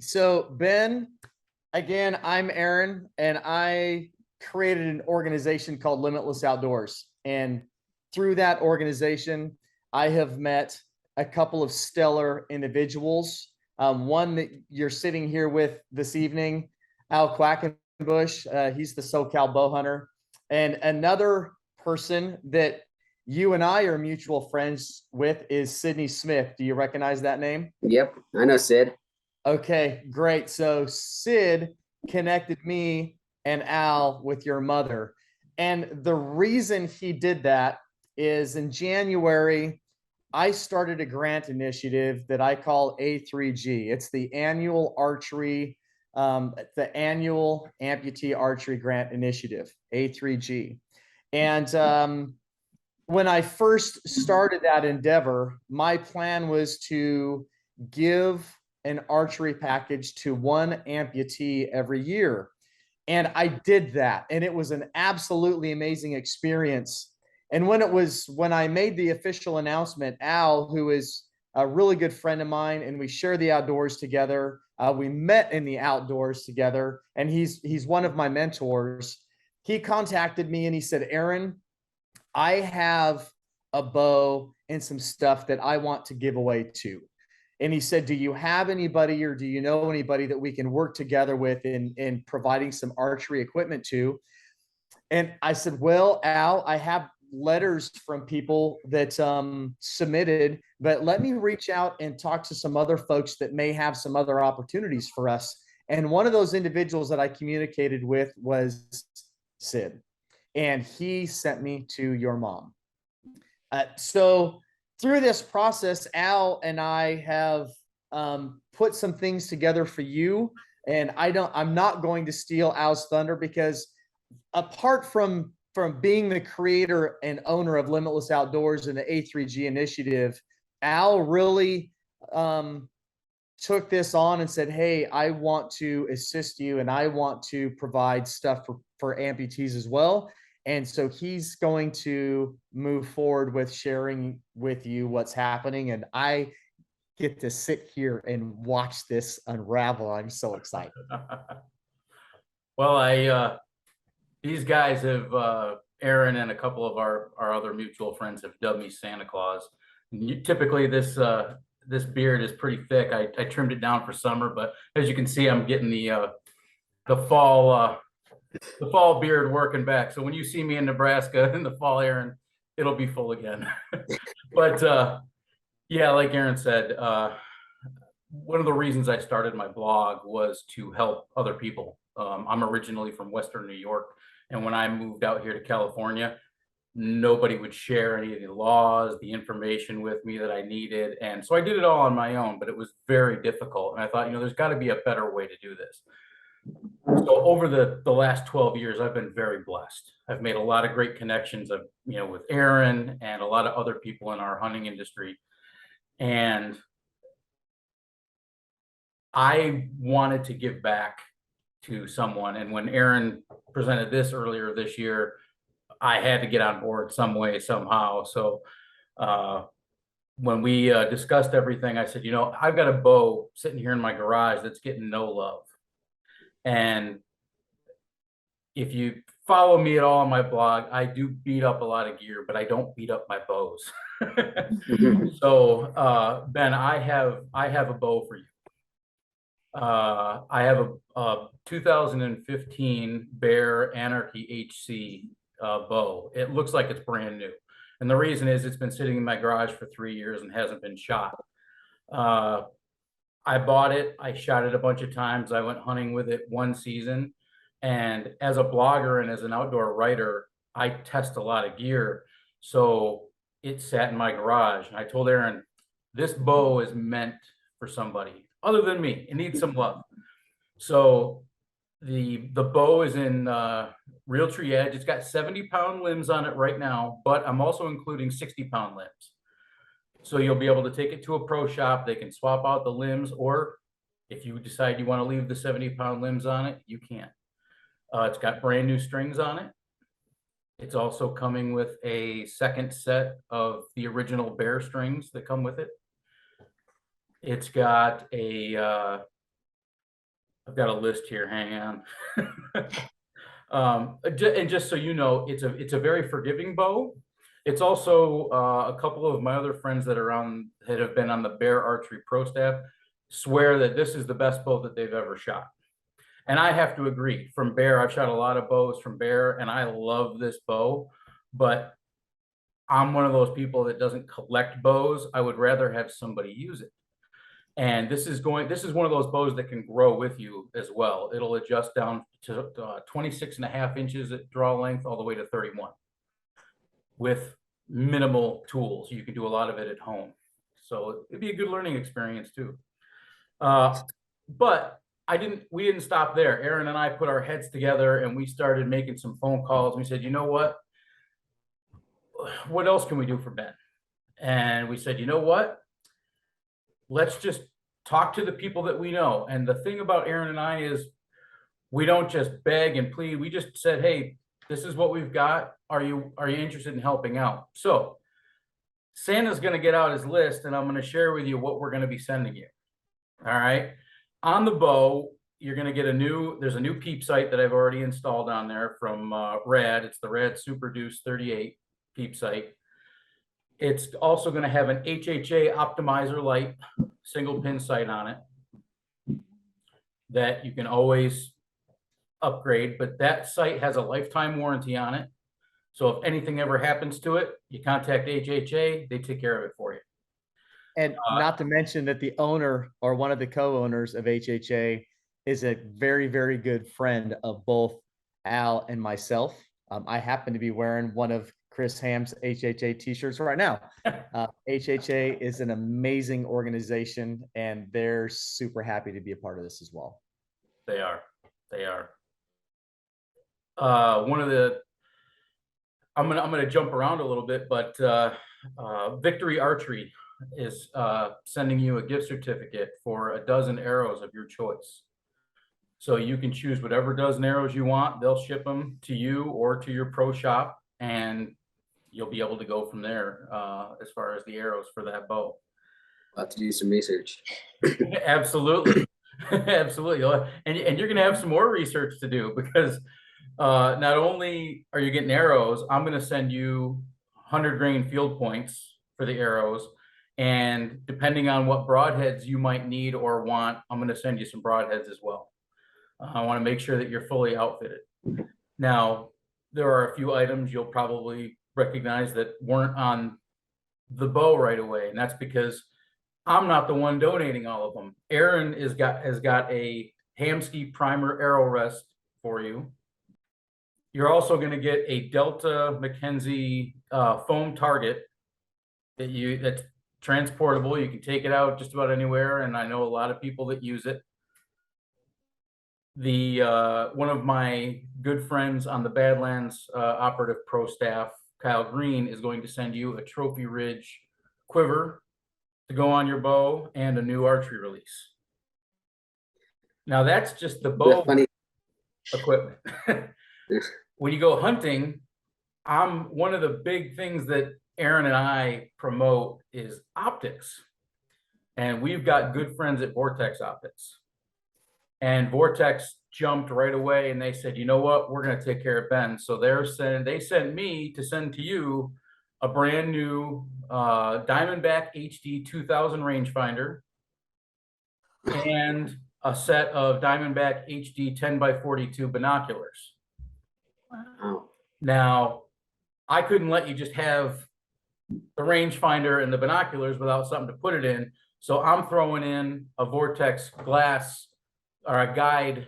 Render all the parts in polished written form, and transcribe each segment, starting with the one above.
So Ben, again, I'm Aaron, and I created an organization called Limitless Outdoors. And through that organization, I have met a couple of stellar individuals. One that you're sitting here with this evening, Al Quackenbush. He's the SoCal bow hunter. And another person that you and I are mutual friends with is Sydney Smith. Do you recognize that name? Yep, I know Sid. Okay, great. So Sid connected me and Al with your mother. And the reason he did that is in January, I started a grant initiative that I call A3G. It's the annual amputee archery grant initiative, A3G. And when I first started that endeavor, my plan was to give an archery package to one amputee every year. And I did that. And it was an absolutely amazing experience. And when I made the official announcement, Al, who is a really good friend of mine, and we share the outdoors together. We met in the outdoors together, and he's one of my mentors. He contacted me and he said, Aaron, I have a bow and some stuff that I want to give away to. And he said, do you have anybody or do you know anybody that we can work together with in providing some archery equipment to? And I said, well, Al, I have letters from people that submitted, but let me reach out and talk to some other folks that may have some other opportunities for us. And one of those individuals that I communicated with was Sid, and he sent me to your mom. So through this process, Al and I have put some things together for you. And I'm not going to steal Al's thunder because apart from being the creator and owner of Limitless Outdoors and the A3G Initiative, Al really took this on and said, hey, I want to assist you and I want to provide stuff for amputees as well. And so he's going to move forward with sharing with you what's happening. And I get to sit here and watch this unravel. I'm so excited. Well, these guys have, Aaron and a couple of our other mutual friends have dubbed me Santa Claus. Typically this beard is pretty thick. I trimmed it down for summer, but as you can see, I'm getting the fall beard working back. So when you see me in Nebraska in the fall, Aaron, it'll be full again. But yeah, like Aaron said, one of the reasons I started my blog was to help other people. I'm originally from Western New York, and when I moved out here to California, nobody would share any of the laws, the information with me that I needed. And so I did it all on my own, but it was very difficult. And I thought, there's got to be a better way to do this. So over the last 12 years, I've been very blessed. I've made a lot of great connections of, with Aaron and a lot of other people in our hunting industry. And I wanted to give back to someone. And when Aaron presented this earlier this year, I had to get on board some way, somehow. So when we discussed everything, I said, I've got a bow sitting here in my garage that's getting no love. And if you follow me at all on my blog, I do beat up a lot of gear, but I don't beat up my bows. So Ben, I have a bow for you. I have a 2015 Bear Anarchy HC bow. It looks like it's brand new. And the reason is it's been sitting in my garage for 3 years and hasn't been shot. I bought it, I shot it a bunch of times. I went hunting with it one season. And as a blogger and as an outdoor writer, I test a lot of gear. So it sat in my garage. And I told Aaron, this bow is meant for somebody other than me. It needs some love. So the bow is in Realtree Edge. It's got 70-pound limbs on it right now, but I'm also including 60-pound limbs. So you'll be able to take it to a pro shop. They can swap out the limbs, or if you decide you want to leave the 70-pound limbs on it, you can. It's got brand new strings on it. It's also coming with a second set of the original Bear strings that come with it. It's got a I've got a list here. Hang on. And just so you know, it's a very forgiving bow. It's also a couple of my other friends that have been on the Bear Archery Pro staff swear that this is the best bow that they've ever shot. And I have to agree. From Bear, I've shot a lot of bows from Bear, and I love this bow. But I'm one of those people that doesn't collect bows. I would rather have somebody use it. And this is one of those bows that can grow with you as well. It'll adjust down to 26.5 inches at draw length all the way to 31 with minimal tools. You can do a lot of it at home. So it'd be a good learning experience too. But we didn't stop there. Aaron and I put our heads together and we started making some phone calls. We said, you know what else can we do for Ben? And we said, you know what? Let's just talk to the people that we know. And the thing about Aaron and I is we don't just beg and plead. We just said, hey, this is what we've got. Are you interested in helping out? So Santa's going to get out his list and I'm going to share with you what we're going to be sending you. All right. On the bow, you're going to get there's a new peep sight that I've already installed on there from Rad. It's the Rad Super Deuce 38 peep sight. It's also going to have an HHA optimizer light, single pin sight on it that you can always upgrade, but that sight has a lifetime warranty on it. So if anything ever happens to it, you contact HHA, they take care of it for you. And not to mention that the owner or one of the co-owners of HHA is a very, very good friend of both Al and myself. I happen to be wearing one of Chris Ham's HHA t-shirts right now. HHA is an amazing organization and they're super happy to be a part of this as well. They are. I'm gonna jump around a little bit, but Victory Archery is sending you a gift certificate for a dozen arrows of your choice. So you can choose whatever dozen arrows you want. They'll ship them to you or to your pro shop, and you'll be able to go from there as far as the arrows for that bow. I'll have to do some research. Absolutely. Absolutely. And you're going to have some more research to do because not only are you getting arrows, I'm going to send you 100 grain field points for the arrows. And depending on what broadheads you might need or want, I'm going to send you some broadheads as well. I want to make sure that you're fully outfitted. Now, there are a few items you'll probably recognize that weren't on the bow right away. And that's because I'm not the one donating all of them. Aaron has got a Hamskea primer arrow rest for you. You're also going to get a Delta Mackenzie foam target that's transportable. You can take it out just about anywhere, and I know a lot of people that use it. One of my good friends on the Badlands Operative Pro staff, Kyle Green, is going to send you a Trophy Ridge quiver to go on your bow and a new archery release. Now that's just the bow equipment. When you go hunting, one of the big things that Aaron and I promote is optics. And we've got good friends at Vortex Optics. And Vortex jumped right away and they said, you know what, we're going to take care of Ben. So they sent me to send to you a brand new Diamondback HD 2000 rangefinder and a set of Diamondback HD 10x42 binoculars. Wow. Now, I couldn't let you just have the rangefinder and the binoculars without something to put it in. So I'm throwing in a Vortex glass or a guide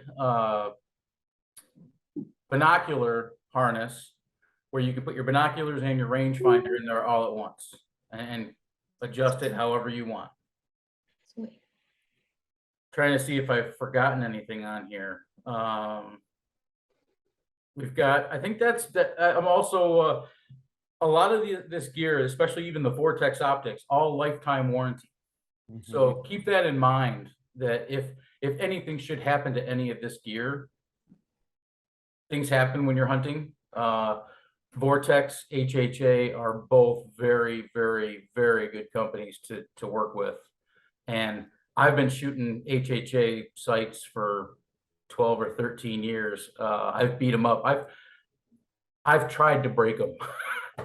binocular harness where you can put your binoculars and your rangefinder in there all at once and adjust it however you want. Sweet. Trying to see if I've forgotten anything on here. We've got, I think that's that. I'm also a lot of this gear, especially even the Vortex optics, all lifetime warranty. Mm-hmm. So keep that in mind that if anything should happen to any of this gear, things happen when you're hunting. Vortex, HHA are both very, very, very good companies to work with. And I've been shooting HHA sights for 12 or 13 years. I've beat them up. I've tried to break them.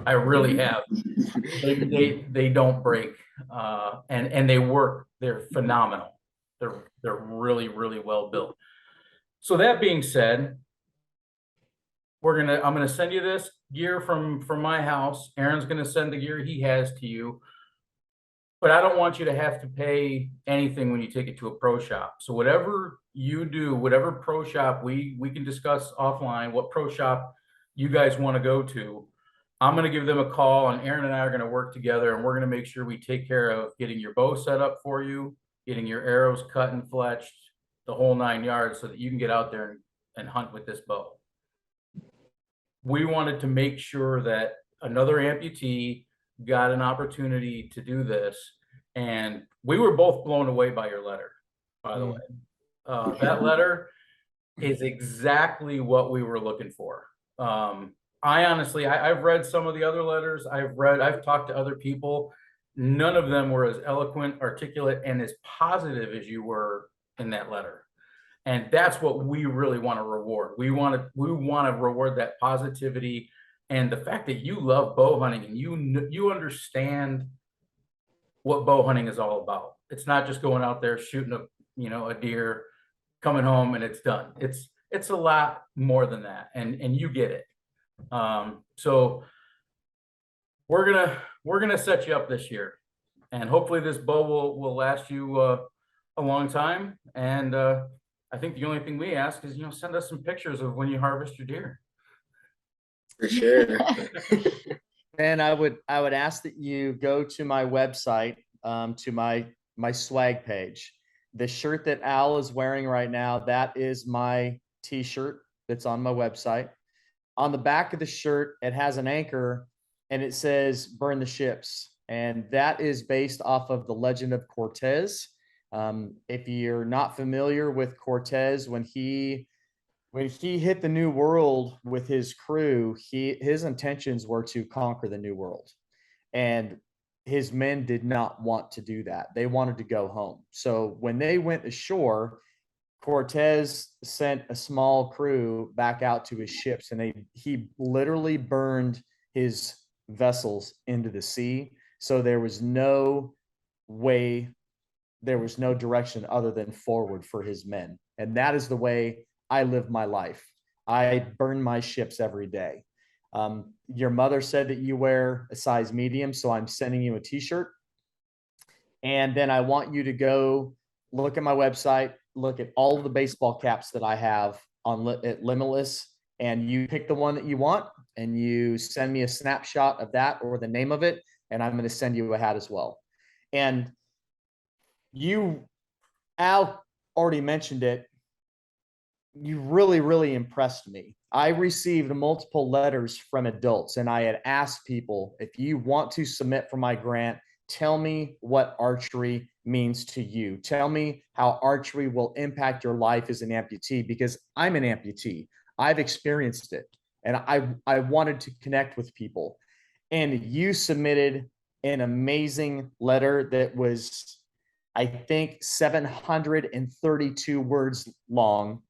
I really have. They don't break, and they work. They're phenomenal. They're really, really well built. So that being said, I'm gonna send you this gear from my house. Aaron's gonna send the gear he has to you. But I don't want you to have to pay anything when you take it to a pro shop. So whatever you do, whatever pro shop we can discuss offline, what pro shop you guys want to go to, I'm going to give them a call, and Aaron and I are going to work together, and we're going to make sure we take care of getting your bow set up for you, getting your arrows cut and fletched, the whole 9 yards, so that you can get out there and hunt with this bow. We wanted to make sure that another amputee got an opportunity to do this, and we were both blown away by your letter, by the way. That letter is exactly what we were looking for. I honestly, I've read some of the other letters. I've talked to other people. None of them were as eloquent, articulate, and as positive as you were in that letter. And that's what we really want to reward. We want to reward that positivity and the fact that you love bow hunting and you understand what bow hunting is all about. It's not just going out there shooting a deer, coming home, and it's done. It's a lot more than that, and you get it. So we're gonna set you up this year, and hopefully this bow will last you a long time. And I think the only thing we ask is, send us some pictures of when you harvest your deer. For sure. And I would ask that you go to my website, to my swag page. The shirt that Al is wearing right now, that is my t-shirt that's on my website. On the back of the shirt, it has an anchor and it says "Burn the Ships." And that is based off of the legend of Cortez. If you're not familiar with Cortez, when he hit the New World with his crew, his intentions were to conquer the New World. And his men did not want to do that. They wanted to go home. So when they went ashore, Cortez sent a small crew back out to his ships, and he literally burned his vessels into the sea. So there was no way, there was no direction other than forward for his men. And that is the way I live my life. I burn my ships every day. Your mother said that you wear a size medium, so I'm sending you a t-shirt. And then I want you to go look at my website, look at all of the baseball caps that I have at Limitless, and you pick the one that you want, and you send me a snapshot of that or the name of it, and I'm going to send you a hat as well. And Al already mentioned it. You really, really impressed me. I received multiple letters from adults, and I had asked people, if you want to submit for my grant, tell me what archery means to you. Tell me how archery will impact your life as an amputee, because I'm an amputee. I've experienced it, and I wanted to connect with people. And you submitted an amazing letter that was, I think, 732 words long.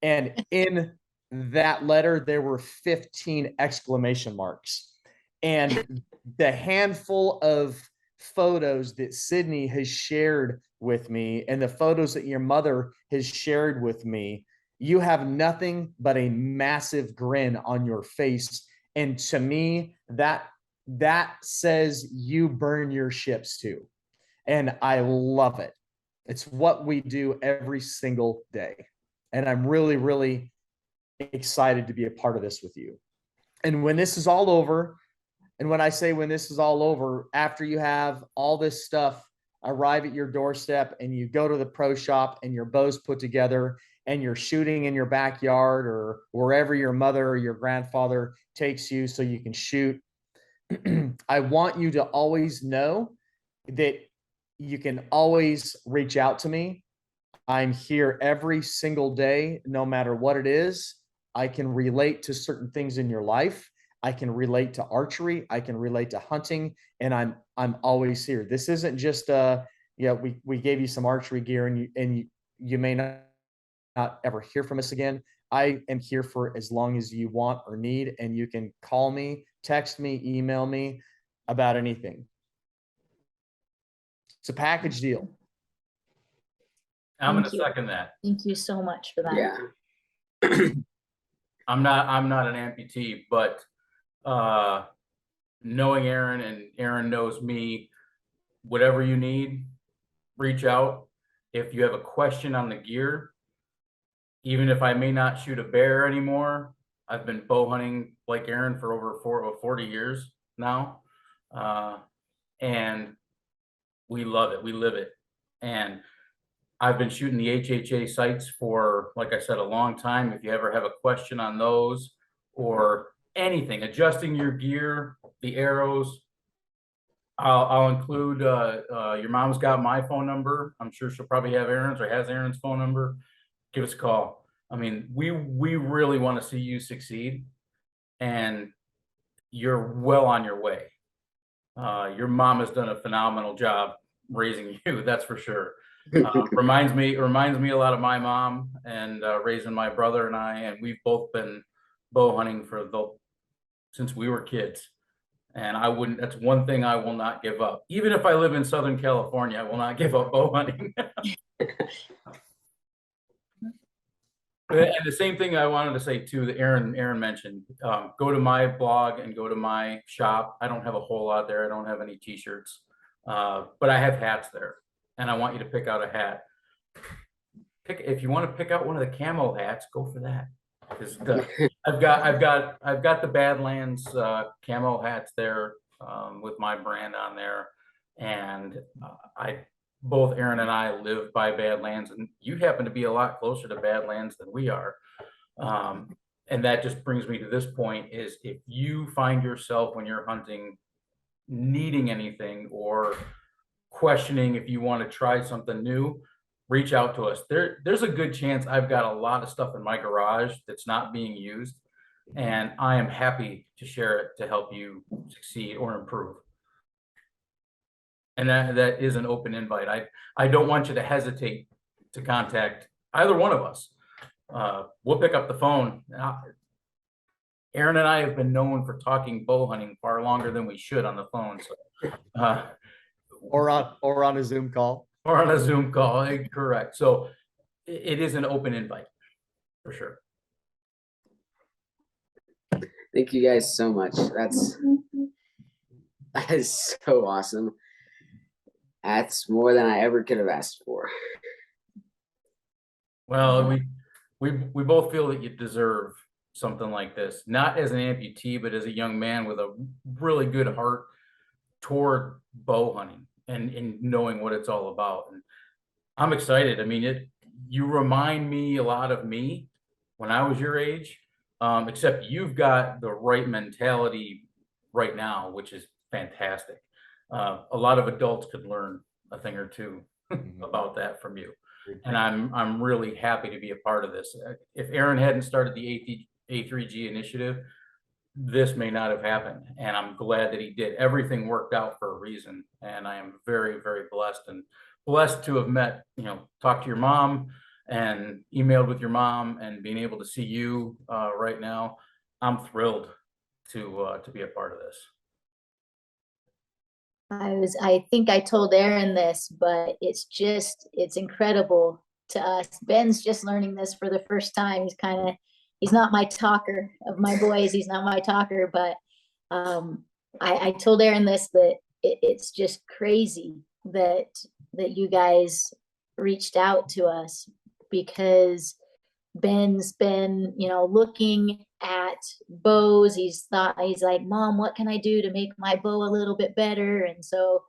And in that letter, there were 15 exclamation marks. And the handful of photos that Sydney has shared with me, and the photos that your mother has shared with me, you have nothing but a massive grin on your face. And to me, that says you burn your ships too. And I love it. It's what we do every single day. And I'm really, really excited to be a part of this with you. And when this is all over, and when I say when this is all over, after you have all this stuff arrive at your doorstep and you go to the pro shop and your bow's put together and you're shooting in your backyard or wherever your mother or your grandfather takes you so you can shoot, I want you to always know that you can always reach out to me. I'm here every single day, no matter what it is. I can relate to certain things in your life. I can relate to archery. I can relate to hunting, and I'm always here. This isn't just we gave you some archery gear and you may not not ever hear from us again, I am here for as long as you want or need, and you can call me, text me, email me about anything. It's a package deal. I'm going to Thank you. second that. Thank you so much for that. Yeah. I'm not an amputee, but knowing Aaron and Aaron knows me, whatever you need, reach out. If you have a question on the gear, even if I may not shoot a bear anymore, I've been bow hunting like Aaron for over 40 years now. And we love it. We live it. And I've been shooting the HHA sights for, like I said, a long time. If you ever have a question on those or anything, adjusting your gear, the arrows, I'll include, your mom's got my phone number. I'm sure she'll probably have Aaron's or has Aaron's phone number. Give us a call. I mean, we really want to see you succeed, and you're well on your way. Your mom has done a phenomenal job raising you, that's for sure. Reminds me a lot of my mom and raising my brother and I, and we've both been bow hunting since we were kids. And that's one thing I will not give up. Even if I live in Southern California, I will not give up bow hunting. And the same thing I wanted to say too, that Aaron mentioned, go to my blog and go to my shop. I don't have a whole lot there. I don't have any t-shirts, but I have hats there, and I want you to pick out a hat. If you want to pick out one of the camo hats, go for that. Because I've got the Badlands camo hats there with my brand on there, and both Aaron and I live by Badlands, and you happen to be a lot closer to Badlands than we are. And that just brings me to this point: is if you find yourself when you're hunting needing anything or questioning if you want to try something new, reach out to us. There's a good chance I've got a lot of stuff in my garage that's not being used, and I am happy to share it to help you succeed or improve. And that is an open invite. I don't want you to hesitate to contact either one of us. We'll pick up the phone. Aaron and I have been known for talking bow hunting far longer than we should on the phone. So, Or on a Zoom call. Or on a Zoom call, correct. So it is an open invite for sure. Thank you guys so much. That is so awesome. That's more than I ever could have asked for. Well, we both feel that you deserve something like this, not as an amputee, but as a young man with a really good heart toward bow hunting and knowing what it's all about. And I'm excited. I mean, you remind me a lot of me when I was your age, except you've got the right mentality right now, which is fantastic. A lot of adults could learn a thing or two about that from you. And I'm really happy to be a part of this. If Aaron hadn't started the A3G Initiative, this may not have happened. And I'm glad that he did. Everything worked out for a reason. And I am very, very blessed to have met, talked to your mom and emailed with your mom and being able to see you right now. I'm thrilled to be a part of this. I think I told Aaron this, but it's incredible to us. Ben's just learning this for the first time. He's not my talker of my boys. He's not my talker, but I told Aaron this, that it's just crazy that you guys reached out to us, because Ben's been, looking at bows. He's like, Mom, what can I do to make my bow a little bit better? And so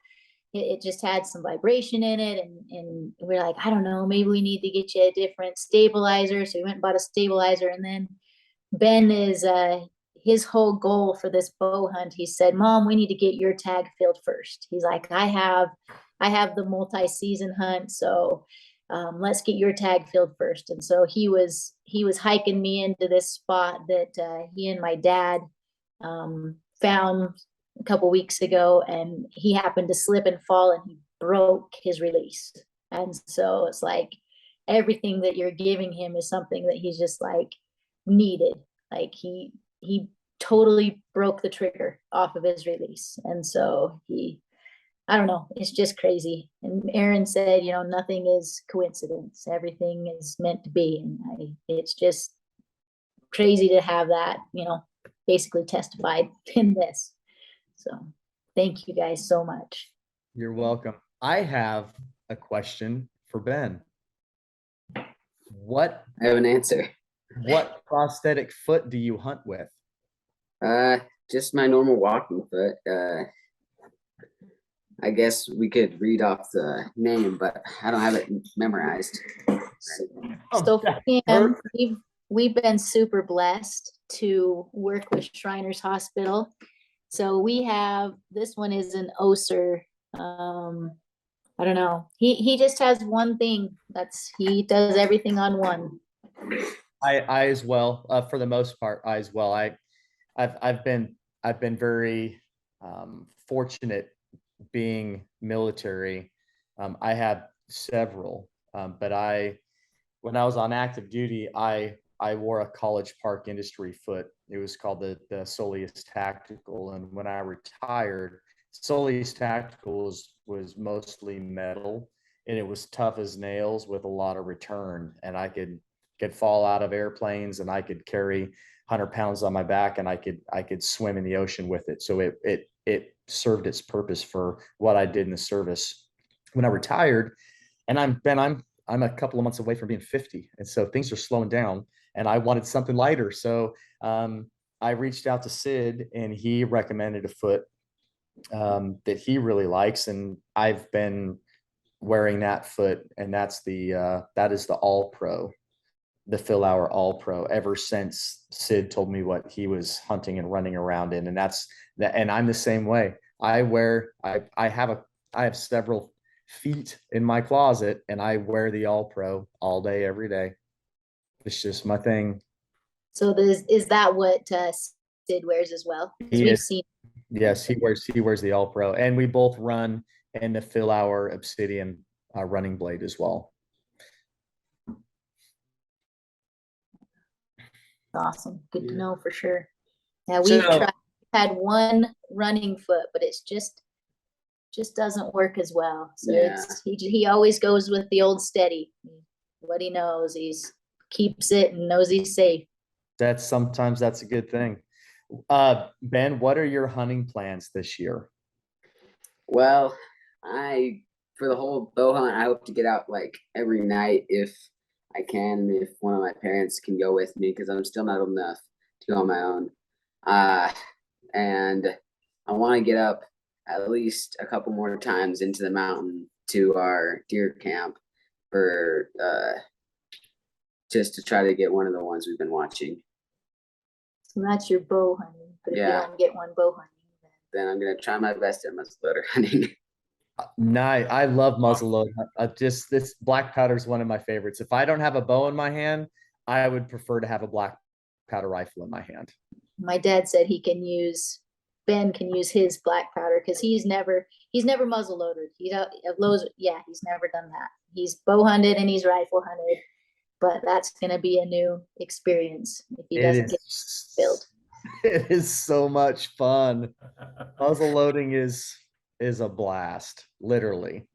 it just had some vibration in it. And we're like, I don't know, maybe we need to get you a different stabilizer. So we went and bought a stabilizer. And then Ben is, his whole goal for this bow hunt, he said, Mom, we need to get your tag filled first. He's like, I have the multi-season hunt. So let's get your tag filled first. And so he was hiking me into this spot that he and my dad found a couple weeks ago, and he happened to slip and fall and he broke his release. And so it's like everything that you're giving him is something that he's just like needed. Like he totally broke the trigger off of his release. And so I don't know, it's just crazy. And Aaron said, you know, nothing is coincidence. Everything is meant to be. And it's just crazy to have that, you know, basically testified in this. So thank you guys so much. You're welcome. I have a question for Ben. What I have an answer. prosthetic foot do you hunt with? Just my normal walking foot. I guess we could read off the name, but I don't have it memorized. So for him, we've been super blessed to work with Shriners Hospital. So we have, this one is an Oser. I don't know. He just has one thing. He does everything on one. I as well, for the most part, I as well. I've been very fortunate being military. I had several, but when I was on active duty, I wore a college park industry foot. It was called the Soleus Tactical, and when I retired, Soleus Tactical was mostly metal, and it was tough as nails with a lot of return, and I could fall out of airplanes, and I could carry 100 pounds on my back, and I could swim in the ocean with it. So it served its purpose for what I did in the service. When I retired, and I'm a couple of months away from being 50, and so things are slowing down, and I wanted something lighter. So I reached out to Sid, and he recommended a foot that he really likes, and I've been wearing that foot, and that is the All Pro, the Phil Hour All Pro, ever since Sid told me what he was hunting and running around in. And and I'm the same way. I have several feet in my closet, and I wear the All Pro all day, every day. It's just my thing. So is that what Sid wears as well? Because we've seen. Yes, he wears the All Pro, and we both run in the Phil Hour Obsidian running blade as well. Awesome. Good to know for sure. Yeah, we've had one running foot, but it's just doesn't work as well. So he always goes with the old steady. What he knows, he's keeps it and knows he's safe. Sometimes that's a good thing. Ben, what are your hunting plans this year? Well, for the whole bow hunt, I hope to get out like every night if I can, if one of my parents can go with me, because I'm still not old enough to go on my own. And I want to get up at least a couple more times into the mountain to our deer camp for just to try to get one of the ones we've been watching. So that's your bow hunting. But if you don't get one bow hunting, then I'm gonna try my best at muzzleloader hunting. Nice. I love muzzleloader. This black powder is one of my favorites. If I don't have a bow in my hand, I would prefer to have a black powder rifle in my hand. My dad said Ben can use his black powder because he's never muzzleloaded. He's never done that. He's bow hunted and he's rifle hunted, but that's gonna be a new experience if he doesn't get filled. It is so much fun. Muzzleloading is a blast, literally.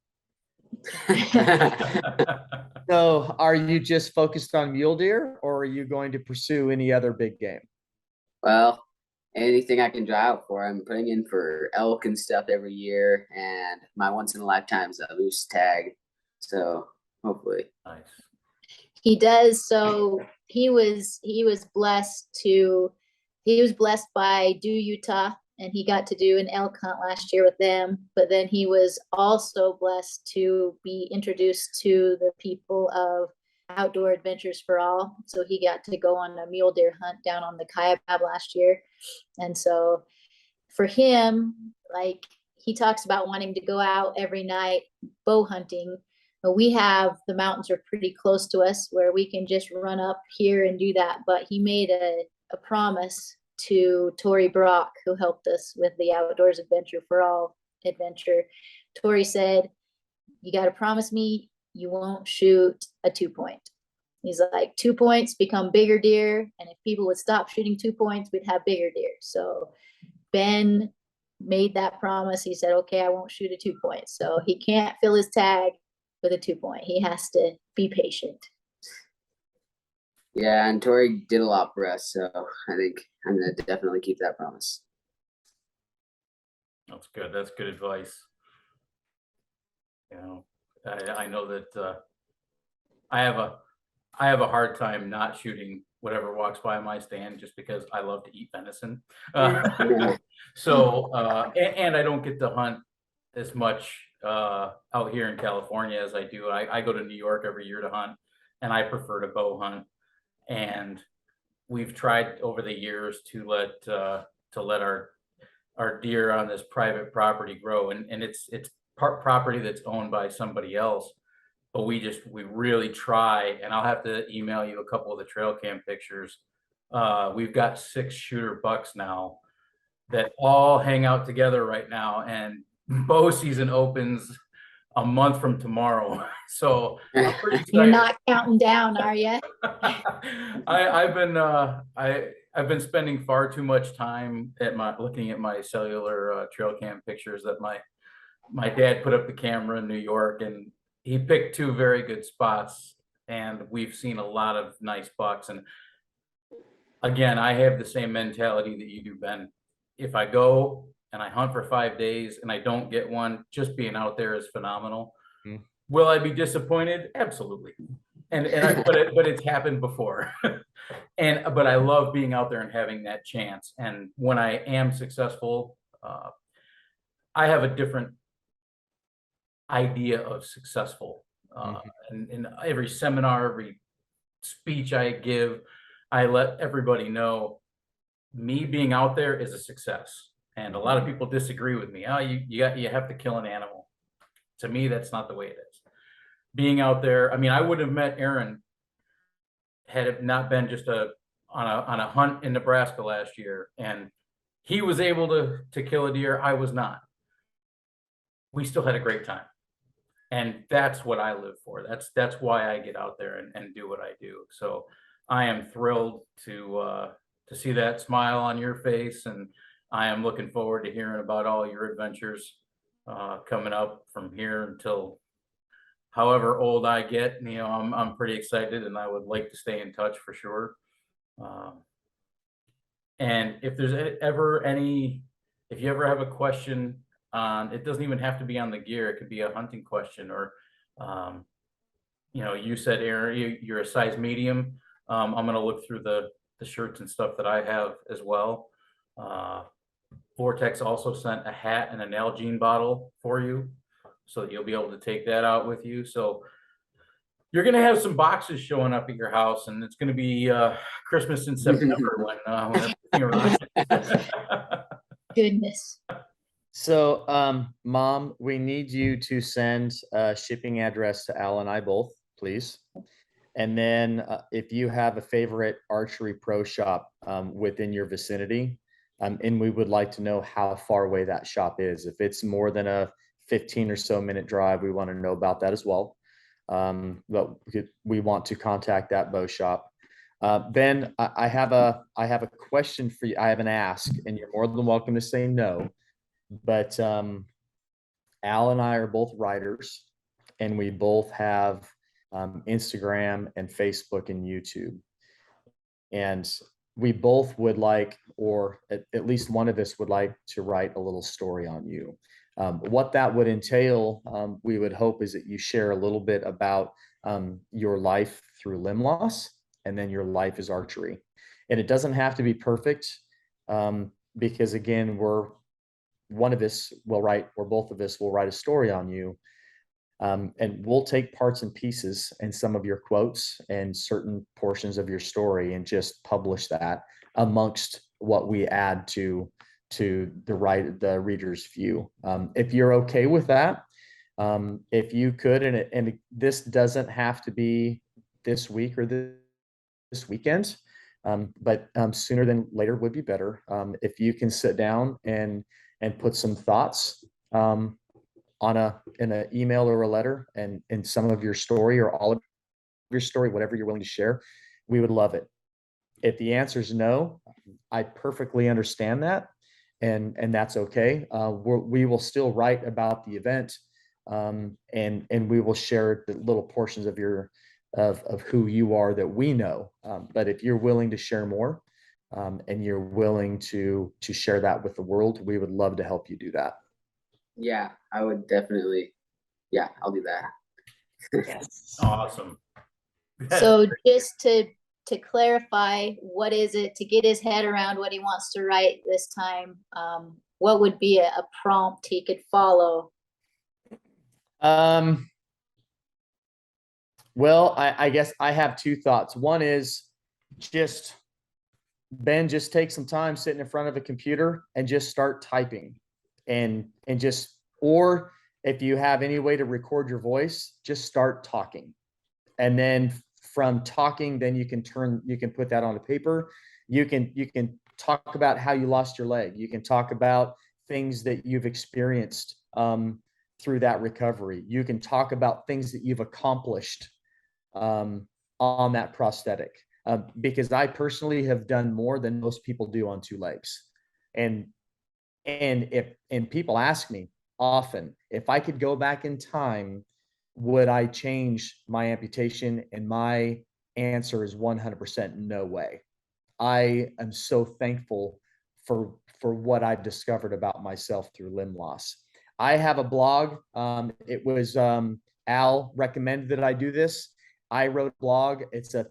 So are you just focused on mule deer, or are you going to pursue any other big game? Well, anything I can draw out for. I'm putting in for elk and stuff every year, and my once in a lifetime is a moose tag. So hopefully. Nice. He does. So he was blessed by Do Utah, and he got to do an elk hunt last year with them. But then he was also blessed to be introduced to the people of Outdoor Adventures for All. So he got to go on a mule deer hunt down on the Kaibab last year. And so for him, like, he talks about wanting to go out every night bow hunting. But the mountains are pretty close to us where we can just run up here and do that. But he made a promise to Tori Brock, who helped us with the Outdoors Adventure for All adventure. Tori said, you got to promise me you won't shoot a 2-point. He's like, 2 points become bigger deer. And if people would stop shooting 2 points, we'd have bigger deer. So Ben made that promise. He said, okay, I won't shoot a 2 point. So he can't fill his tag with a 2 point. He has to be patient. Yeah, and Tori did a lot for us, so I think I'm gonna definitely keep that promise. That's good. That's good advice. You know, I know that I have a hard time not shooting whatever walks by my stand just because I love to eat venison. So and I don't get to hunt as much out here in California as I do. I go to New York every year to hunt, and I prefer to bow hunt. And we've tried over the years to let our deer on this private property grow, and it's property that's owned by somebody else. But we really try, and I'll have to email you a couple of the trail cam pictures. We've got 6 shooter bucks now that all hang out together right now, and bow season opens a month from tomorrow. So I'm pretty excited. You're not counting down, are you? I've been spending far too much time looking at my cellular trail cam pictures that my dad put up the camera in New York, and he picked 2 very good spots, and we've seen a lot of nice bucks. And again, I have the same mentality that you do, Ben. If I go and I hunt for 5 days and I don't get one, just being out there is phenomenal. Mm. Will I be disappointed? Absolutely. But it's happened before. But I love being out there and having that chance. And when I am successful, I have a different idea of successful. And in every seminar, every speech I give, I let everybody know me being out there is a success. And a lot of people disagree with me. Oh, you have to kill an animal. To me, that's not the way it is. Being out there, I mean, I would have met Aaron had it not been just on a hunt in Nebraska last year, and he was able to kill a deer. I was not. We still had a great time. And that's what I live for. That's why I get out there and do what I do. So I am thrilled to see that smile on your face, and I am looking forward to hearing about all your adventures coming up from here until however old I get. You know, I'm pretty excited, and I would like to stay in touch for sure. And if there's if you ever have a question on, it doesn't even have to be on the gear. It could be a hunting question, or you know, you said, Aaron, you're a size medium. I'm going to look through the shirts and stuff that I have as well. Vortex also sent a hat and an Nalgene bottle for you, so that you'll be able to take that out with you. So you're going to have some boxes showing up at your house, and it's going to be Christmas in September when everything arrives. Goodness. So, Mom, we need you to send a shipping address to Al and I both, please. And then if you have a favorite archery pro shop within your vicinity, and we would like to know how far away that shop is. If it's more than a 15 or so minute drive, we want to know about that as well. But we want to contact that bow shop. Ben, I have a question for you. I have an ask, and you're more than welcome to say no. But Al and I are both writers, and we both have Instagram and Facebook and YouTube. And we both would like, or at least one of us would like to write a little story on you. What that would entail, we would hope, is that you share a little bit about your life through limb loss, and then your life as archery. And it doesn't have to be perfect, because again, one of us will write, or both of us will write a story on you. And we'll take parts and pieces and some of your quotes and certain portions of your story and just publish that amongst what we add to the reader's view. If you're okay with that, if you could, and this doesn't have to be this week or this weekend, but sooner than later would be better. If you can sit down and put some thoughts in an email or a letter and some of your story or all of your story, whatever you're willing to share, we would love it. If the answer is no, I perfectly understand that, and that's okay. We will still write about the event, and we will share the little portions of of who you are that we know. But if you're willing to share more, and you're willing to share that with the world, we would love to help you do that. Yeah, I would definitely. Yeah, I'll do that. Yes. Awesome. So just to clarify, what is it to get his head around what he wants to write this time? What would be a prompt he could follow? Well, I guess I have two thoughts. One is just just take some time sitting in front of a computer and just start typing, and just, or if you have any way to record your voice, just start talking. And then from talking, then you can put that on a paper. You can talk about how you lost your leg. You can talk about things that you've experienced through that recovery. You can talk about things that you've accomplished on that prosthetic. Because I personally have done more than most people do on two legs. And people ask me often, if I could go back in time, would I change my amputation? And my answer is 100% no way. I am so thankful for what I've discovered about myself through limb loss. I have a blog. It was Al recommended that I do this. I wrote a blog. It's a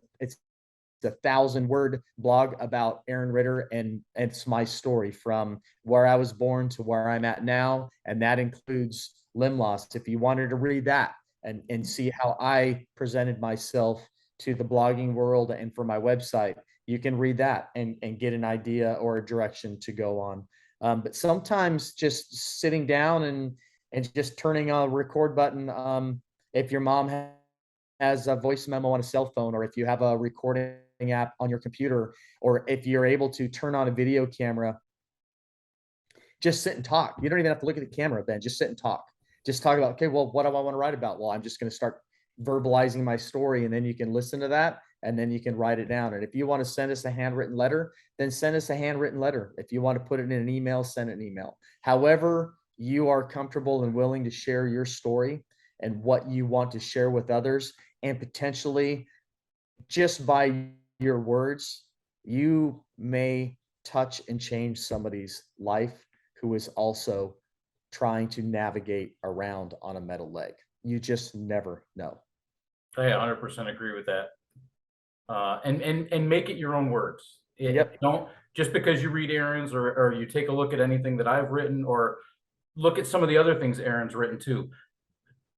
1,000-word blog about Aaron Ritter, and it's my story from where I was born to where I'm at now, and that includes limb loss. If you wanted to read that and see how I presented myself to the blogging world and for my website, you can read that and get an idea or a direction to go on. But sometimes just sitting down and just turning a record button, if your mom has a voice memo on a cell phone, or if you have a recording app on your computer, or if you're able to turn on a video camera, just sit and talk. You don't even have to look at the camera, Ben. Just sit and talk. Just talk about, okay, well, what do I want to write about? Well, I'm just going to start verbalizing my story, and then you can listen to that, and then you can write it down. And if you want to send us a handwritten letter, then send us a handwritten letter. If you want to put it in an email, send an email. However you are comfortable and willing to share your story and what you want to share with others, and potentially just by your words, you may touch and change somebody's life who is also trying to navigate around on a metal leg. You just never know. I 100% agree with that. And make it your own words. Yep. Don't, just because you read Aaron's or you take a look at anything that I've written, or look at some of the other things Aaron's written too.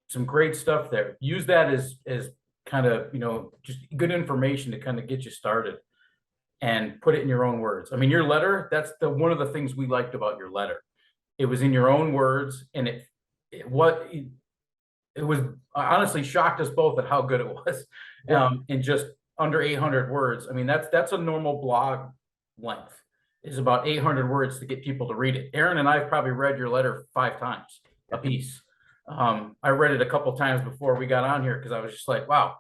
Some great stuff there. Use that as kind of, just good information to kind of get you started, and put it in your own words. I mean, your letter, that's one of the things we liked about your letter. It was in your own words, and it was honestly shocked us both at how good it was. In just under 800 words. I mean, that's a normal blog length, is about 800 words to get people to read it. Aaron and I have probably read your letter 5 times a piece. I read it a couple times before we got on here, because I was just like, wow.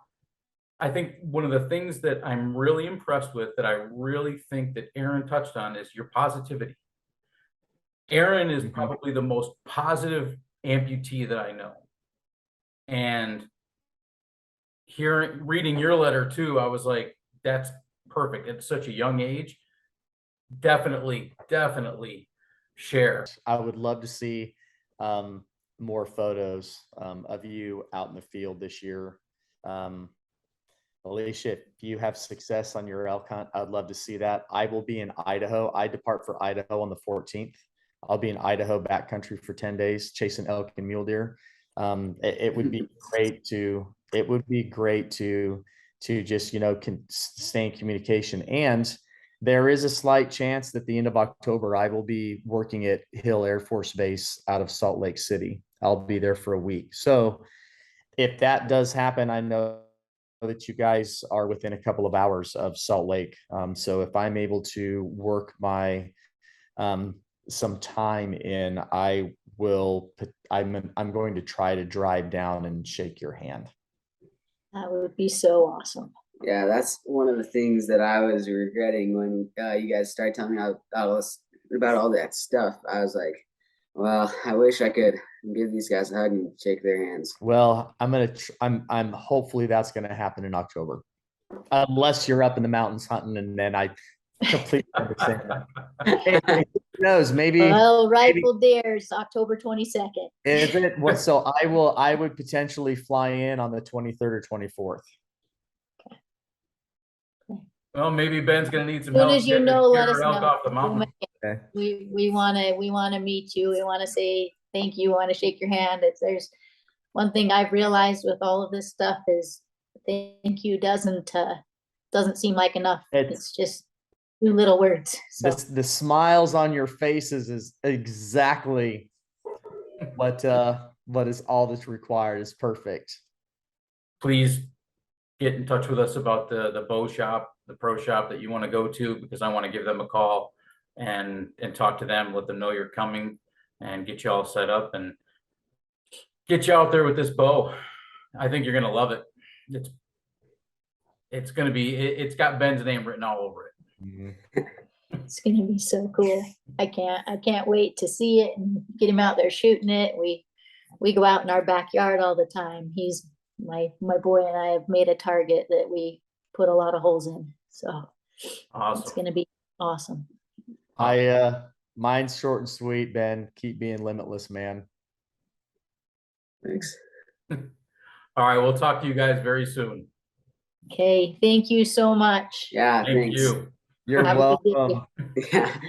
I think one of the things that I'm really impressed with, that I really think that Aaron touched on, is your positivity. Aaron is probably the most positive amputee that I know. And reading your letter too, I was like, that's perfect. At such a young age. Definitely share. I would love to see more photos of you out in the field this year. Alicia, if you have success on your elk hunt, I'd love to see that. I will be in Idaho. I depart for Idaho on the 14th. I'll be in Idaho backcountry for 10 days chasing elk and mule deer. It would be great to just, stay in communication. And there is a slight chance that the end of October, I will be working at Hill Air Force Base out of Salt Lake City. I'll be there for a week. So if that does happen, I know that you guys are within a couple of hours of Salt Lake. So if I'm able to work my some time in, I I'm going to try to drive down and shake your hand. That would be so awesome. Yeah, that's one of the things that I was regretting when you guys started telling me about all that stuff. I was like, well, I wish I could give these guys a hug and shake their hands. Well, I'm hopefully that's gonna happen in October. Unless you're up in the mountains hunting, and then I completely understand. Hey, who knows? Maybe Well, rifle deers, October 22nd. is it what? So I would potentially fly in on the 23rd or 24th. Well, maybe Ben's gonna need some Soon help as you getting know, the let deer us or elk know. off the mountain. Okay. We wanna meet you. We wanna say thank you. We wanna shake your hand. There's one thing I've realized with all of this stuff is thank you doesn't seem like enough. It's just 2 little words. So The smiles on your faces is exactly what is all that's required. Is perfect. Please get in touch with us about the bow shop, the pro shop that you want to go to, because I want to give them a call and talk to them, let them know you're coming, and get you all set up and get you out there with this bow. I think you're gonna love it. It's gonna be, it's got Ben's name written all over it. Mhm. it's gonna be so cool. I can't wait to see it and get him out there shooting it. We go out in our backyard all the time. He's my boy and I have made a target that we put a lot of holes in. So it's Awesome. gonna be awesome. Mine's short and sweet, Ben. Keep being limitless, man. Thanks. All right, we'll talk to you guys very soon. Okay, thank you so much. Yeah, Thank thanks. you. You're Have a good day. welcome. Yeah.